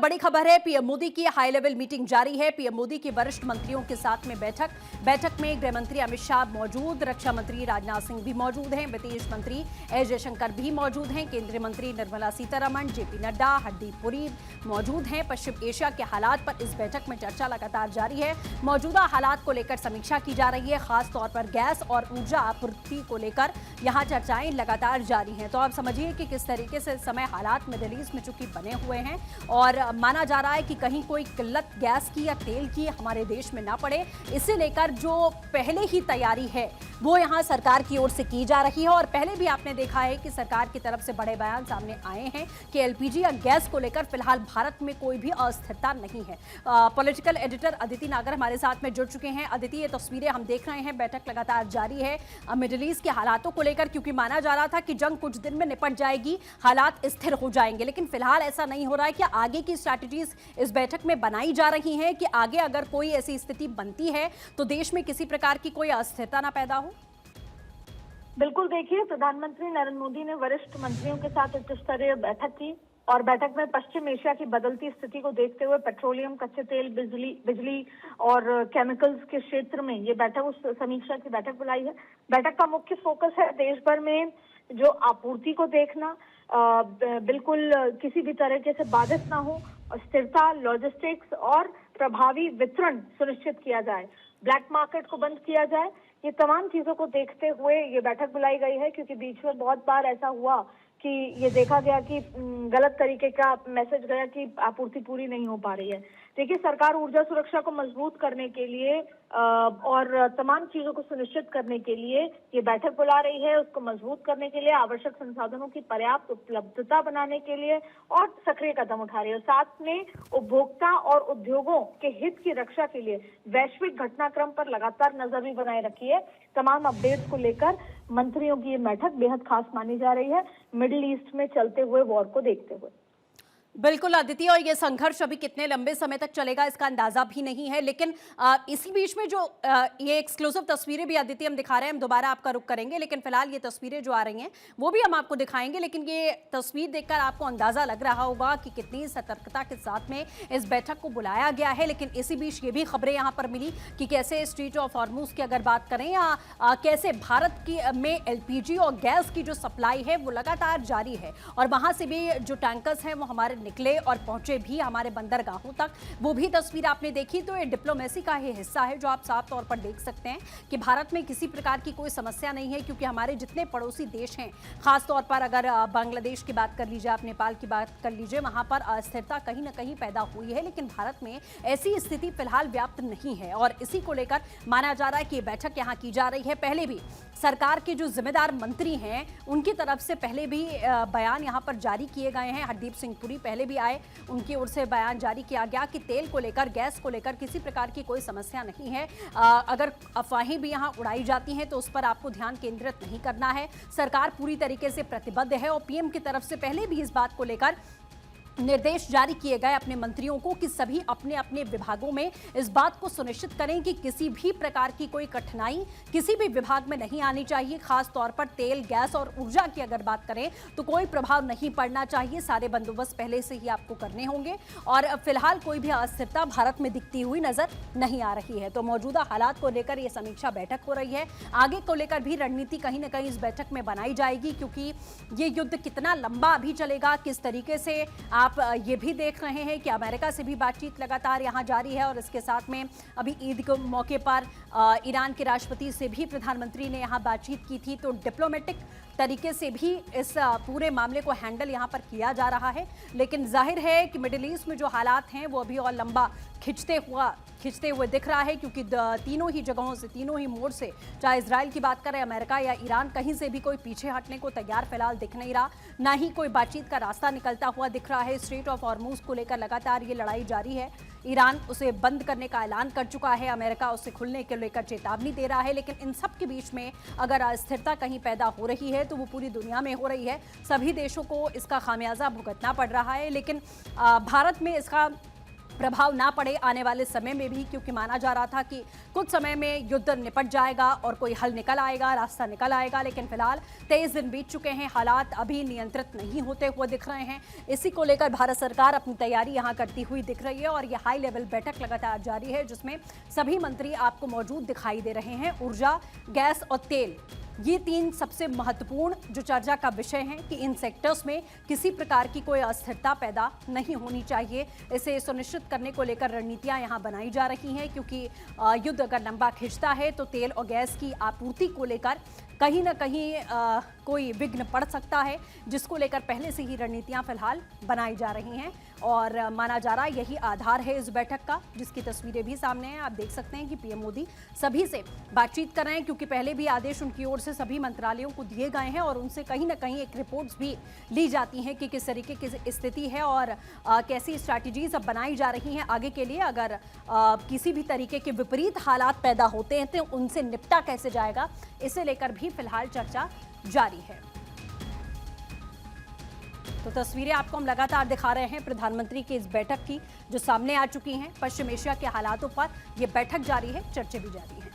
बड़ी खबर है, पीएम मोदी की हाई लेवल मीटिंग जारी है। पीएम मोदी की वरिष्ठ मंत्रियों के साथ में बैठक में गृह मंत्री अमित शाह मौजूद, रक्षा मंत्री राजनाथ सिंह भी मौजूद हैं, विदेश मंत्री एस जयशंकर भी मौजूद हैं, केंद्रीय मंत्री निर्मला सीतारमण, जेपी नड्डा, हरदीप पुरी मौजूद हैं। पश्चिम एशिया के हालात पर इस बैठक में चर्चा लगातार जारी है। मौजूदा हालात को लेकर समीक्षा की जा रही है, खासतौर पर गैस और ऊर्जा आपूर्ति को लेकर यहां चर्चाएं लगातार जारी हैं। तो आप समझिए कि किस तरीके से इस समय हालात मिडिल ईस्ट में चूंकि बने हुए हैं और माना जा रहा है कि कहीं कोई किल्लत गैस की या तेल की हमारे देश में ना पड़े, इसे लेकर जो पहले ही तैयारी है वो यहां सरकार की ओर से की जा रही है। और पहले भी आपने देखा है कि सरकार की तरफ से बड़े बयान सामने आए हैं कि एलपीजी या गैस को लेकर फिलहाल भारत में कोई भी अस्थिरता नहीं है। पॉलिटिकल एडिटर अदिति नागर हमारे साथ में जुड़ चुके हैं। अदिति, ये तस्वीरें हम देख रहे हैं, बैठक लगातार जारी है मिडिल ईस्ट के हालातों को लेकर, क्योंकि माना जा रहा था कि जंग कुछ दिन में निपट जाएगी, हालात स्थिर हो जाएंगे, लेकिन फिलहाल ऐसा नहीं हो रहा है। कि आगे की स्ट्रैटेजीज इस बैठक में बनाई जा रही हैं कि आगे अगर कोई ऐसी स्थिति बनती है तो देश में किसी प्रकार की कोई अस्थिरता ना पैदा हो? बिल्कुल, देखिए, प्रधानमंत्री नरेंद्र मोदी ने वरिष्ठ मंत्रियों के साथ उच्च स्तरीय बैठक की और बैठक में पश्चिम एशिया की बदलती स्थिति को देखते हुए पेट्रोलियम, कच्चे तेल, बिजली और केमिकल्स के क्षेत्र में ये बैठक, उस समीक्षा की बैठक बुलाई है। बैठक का मुख्य फोकस है देश भर में जो आपूर्ति को देखना, बिल्कुल किसी भी तरीके से बाधित ना हो, स्थिरता, लॉजिस्टिक्स और प्रभावी वितरण सुनिश्चित किया जाए, ब्लैक मार्केट को बंद किया जाए। ये तमाम चीजों को देखते हुए ये बैठक बुलाई गई है, क्योंकि बीच में बहुत बार ऐसा हुआ कि ये देखा गया कि गलत तरीके का मैसेज गया कि आपूर्ति पूरी नहीं हो पा रही है। देखिए, सरकार ऊर्जा सुरक्षा को मजबूत करने के लिए और तमाम चीजों को सुनिश्चित करने के लिए ये बैठक बुला रही है। उसको मजबूत करने के लिए, आवश्यक संसाधनों की पर्याप्त उपलब्धता बनाने के लिए और सक्रिय कदम उठा रही है। साथ में उपभोक्ता और उद्योगों के हित की रक्षा के लिए वैश्विक घटनाक्रम पर लगातार नजर भी बनाए रखी है। तमाम अपडेट्स को लेकर मंत्रियों की ये बैठक बेहद खास मानी जा रही है, मिडिल ईस्ट में चलते हुए वॉर को देखते हुए। बिल्कुल अदिति, और ये संघर्ष अभी कितने लंबे समय तक चलेगा इसका अंदाजा भी नहीं है, लेकिन इसी बीच में जो ये एक्सक्लूसिव तस्वीरें भी अदिति हम दिखा रहे हैं, हम दोबारा आपका रुख करेंगे, लेकिन फिलहाल ये तस्वीरें जो आ रही हैं वो भी हम आपको दिखाएंगे। लेकिन ये तस्वीर देखकर आपको अंदाजा लग रहा होगा कि कितनी सतर्कता के साथ में इस बैठक को बुलाया गया है। लेकिन इसी बीच ये भी खबरें यहाँ पर मिली कि कैसे स्ट्रेट ऑफ हॉर्मुज की अगर बात करें या कैसे भारत की में एलपीजी और गैस की जो सप्लाई है वो लगातार जारी है, और वहां से भी जो टैंकर्स हैं वो हमारे निकले और पहुंचे भी हमारे बंदरगाहों तक, वो भी तस्वीर आपने देखी। तो ये डिप्लोमेसी का ही हिस्सा है जो आप साफ तौर पर देख सकते हैं कि भारत में किसी प्रकार की कोई समस्या नहीं है, क्योंकि हमारे जितने पड़ोसी देश हैं, खासतौर पर अगर बांग्लादेश की बात कर लीजिए, आप नेपाल की बात कर लीजिए, वहां पर अस्थिरता कहीं ना कहीं पैदा हुई है, लेकिन भारत में ऐसी स्थिति फिलहाल व्याप्त नहीं है। और इसी को लेकर माना जा रहा है कि ये बैठक यहाँ की जा रही है। पहले भी सरकार के जो जिम्मेदार मंत्री हैं उनकी तरफ से पहले भी बयान यहाँ पर जारी किए गए हैं। हरदीप सिंह पुरी पहले भी आए, उनकी ओर से बयान जारी किया गया कि तेल को लेकर, गैस को लेकर किसी प्रकार की कोई समस्या नहीं है। अगर अफवाहें भी यहाँ उड़ाई जाती हैं तो उस पर आपको ध्यान केंद्रित नहीं करना है। सरकार पूरी तरीके से प्रतिबद्ध है और पीएम की तरफ से पहले भी इस बात को लेकर निर्देश जारी किए गए अपने मंत्रियों को कि सभी अपने अपने विभागों में इस बात को सुनिश्चित करें कि किसी भी प्रकार की कोई कठिनाई किसी भी विभाग में नहीं आनी चाहिए। खास तौर पर तेल, गैस और ऊर्जा की अगर बात करें तो कोई प्रभाव नहीं पड़ना चाहिए। सारे बंदोबस्त पहले से ही आपको करने होंगे और फिलहाल कोई भी अस्थिरता भारत में दिखती हुई नजर नहीं आ रही है। तो मौजूदा हालात को लेकर यह समीक्षा बैठक हो रही है। आगे को लेकर भी रणनीति कहीं ना कहीं इस बैठक में बनाई जाएगी, क्योंकि ये युद्ध कितना लंबा अभी चलेगा, किस तरीके से आप ये भी देख रहे हैं कि अमेरिका से भी बातचीत लगातार यहां जारी है। और इसके साथ में अभी ईद के मौके पर ईरान के राष्ट्रपति से भी प्रधानमंत्री ने यहां बातचीत की थी। तो डिप्लोमेटिक तरीके से भी इस पूरे मामले को हैंडल यहां पर किया जा रहा है। लेकिन जाहिर है कि मिडिल ईस्ट में जो हालात हैं वो अभी और लंबा खिंचते हुए दिख रहा है, क्योंकि तीनों ही जगहों से, तीनों ही मोड़ से, चाहे इजराइल की बात करें, अमेरिका या ईरान, कहीं से भी कोई पीछे हटने को तैयार फिलहाल दिख नहीं रहा, ना ही कोई बातचीत का रास्ता निकलता हुआ दिख रहा है। स्ट्रेट ऑफ हॉर्मुज को लेकर लगातार ये लड़ाई जारी है। ईरान उसे बंद करने का ऐलान कर चुका है, अमेरिका उसे खुलने के लेकर चेतावनी दे रहा है। लेकिन इन सब के बीच में अगर अस्थिरता कहीं पैदा हो रही है तो वो पूरी दुनिया में हो रही है। सभी देशों को इसका खामियाजा भुगतना पड़ रहा है, लेकिन भारत में इसका प्रभाव ना पड़े आने वाले समय में भी, क्योंकि माना जा रहा था कि कुछ समय में युद्ध निपट जाएगा और कोई हल निकल आएगा, रास्ता निकल आएगा। लेकिन फिलहाल 23 दिन बीत चुके हैं, हालात अभी नियंत्रित नहीं होते हुए दिख रहे हैं। इसी को लेकर भारत सरकार अपनी तैयारी यहां करती हुई दिख रही है और यह हाई लेवल बैठक लगातार जारी है, जिसमें सभी मंत्री आपको मौजूद दिखाई दे रहे हैं। ऊर्जा, गैस और तेल, ये 3 सबसे महत्वपूर्ण जो चर्चा का विषय है कि इन सेक्टर्स में किसी प्रकार की कोई अस्थिरता पैदा नहीं होनी चाहिए। इसे सुनिश्चित करने को लेकर रणनीतियां यहां बनाई जा रही हैं, क्योंकि युद्ध अगर लंबा खिंचता है तो तेल और गैस की आपूर्ति को लेकर कहीं ना कहीं कोई विघ्न पड़ सकता है, जिसको लेकर पहले से ही रणनीतियां फिलहाल बनाई जा रही हैं। और माना जा रहा है यही आधार है इस बैठक का, जिसकी तस्वीरें भी सामने हैं। आप देख सकते हैं कि पीएम मोदी सभी से बातचीत कर रहे हैं, क्योंकि पहले भी आदेश उनकी ओर से सभी मंत्रालयों को दिए गए हैं और उनसे कहीं ना कहीं एक रिपोर्ट्स भी ली जाती हैं कि किस तरीके की स्थिति है और कैसी स्ट्रैटेजीज अब बनाई जा रही हैं आगे के लिए। अगर किसी भी तरीके के विपरीत हालात पैदा होते हैं तो उनसे निपटा कैसे जाएगा, इसे लेकर भी फिलहाल चर्चा जारी है। तो तस्वीरें आपको हम लगातार दिखा रहे हैं प्रधानमंत्री की इस बैठक की, जो सामने आ चुकी हैं। पश्चिम एशिया के हालातों पर यह बैठक जारी है, चर्चा भी जारी है।